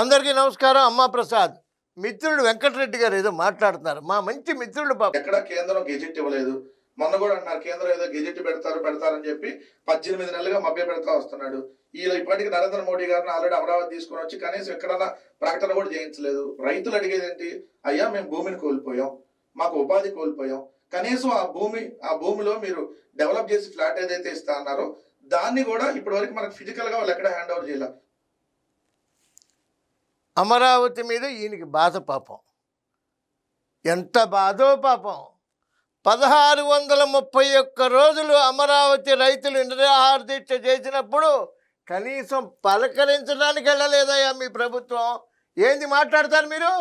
అందరికీ నమస్కారం. అమ్మా ప్రసాద్ మిత్రుడు వెంకటరెడ్డి గారు ఏదో మాట్లాడుతున్నారు. మా మంచి మిత్రుడు పాపం. ఎక్కడ కేంద్రం గెజెట్ ఇవ్వలేదు. మొన్న కూడా అన్నారు కేంద్రం ఏదో గెజెట్ పెడతారని చెప్పి 18 నెలలుగా మభ్య పెడతా వస్తున్నాడు. ఇప్పటికి నరేంద్ర మోడీ గారిని ఆల్రెడీ అమరావతి తీసుకొని వచ్చి కనీసం ఎక్కడన్నా ప్రకటన కూడా చేయించలేదు. రైతులు అడిగేది ఏంటి? అయ్యా మేము భూమిని కోల్పోయాం, మాకు ఉపాధి కోల్పోయాం, కనీసం ఆ భూమిలో మీరు డెవలప్ చేసి ఫ్లాట్ ఏదైతే ఇస్తా అన్నారో దాన్ని కూడా ఇప్పటి వరకు మనకు ఫిజికల్ గా వాళ్ళు ఎక్కడ హ్యాండ్ ఓవర్ చేయాలి. అమరావతి మీద ఈయనకి బాధ పాపం. ఎంత బాధో పాపం. 1631 రోజులు అమరావతి రైతులు నిరాహార దీక్ష చేసినప్పుడు కనీసం పలకరించడానికి వెళ్ళలేదయ్యా మీ ప్రభుత్వం. ఏంది మాట్లాడతారు మీరు?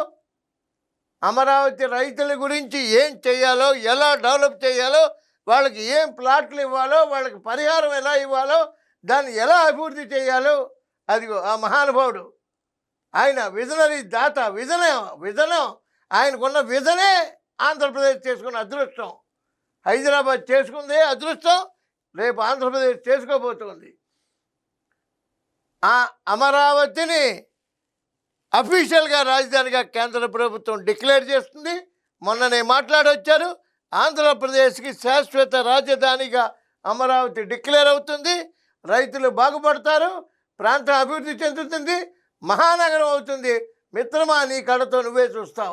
అమరావతి రైతుల గురించి ఏం చేయాలో, ఎలా డెవలప్ చేయాలో, వాళ్ళకి ఏం ప్లాట్లు ఇవ్వాలో, వాళ్ళకి పరిహారం ఎలా ఇవ్వాలో, దాన్ని ఎలా అభివృద్ధి చేయాలో అదిగో ఆ మహానుభావుడు. ఆయన విజనరీ దాత. విజనం ఆయనకున్న విజనే ఆంధ్రప్రదేశ్ చేసుకున్న అదృష్టం. హైదరాబాద్ చేసుకుందే అదృష్టం, రేపు ఆంధ్రప్రదేశ్ చేసుకోబోతుంది. ఆ అమరావతిని అఫీషియల్గా రాజధానిగా కేంద్ర ప్రభుత్వం డిక్లేర్ చేస్తుంది. మొన్ననే మాట్లాడొచ్చారు. ఆంధ్రప్రదేశ్కి శాశ్వత రాజధానిగా అమరావతి డిక్లేర్ అవుతుంది. రైతులు బాగుపడతారు, ప్రాంతం అభివృద్ధి చెందుతుంది, మహానగరం అవుతుంది. మిత్రమా, నీ కళ్ళతో నువ్వే చూస్తావు.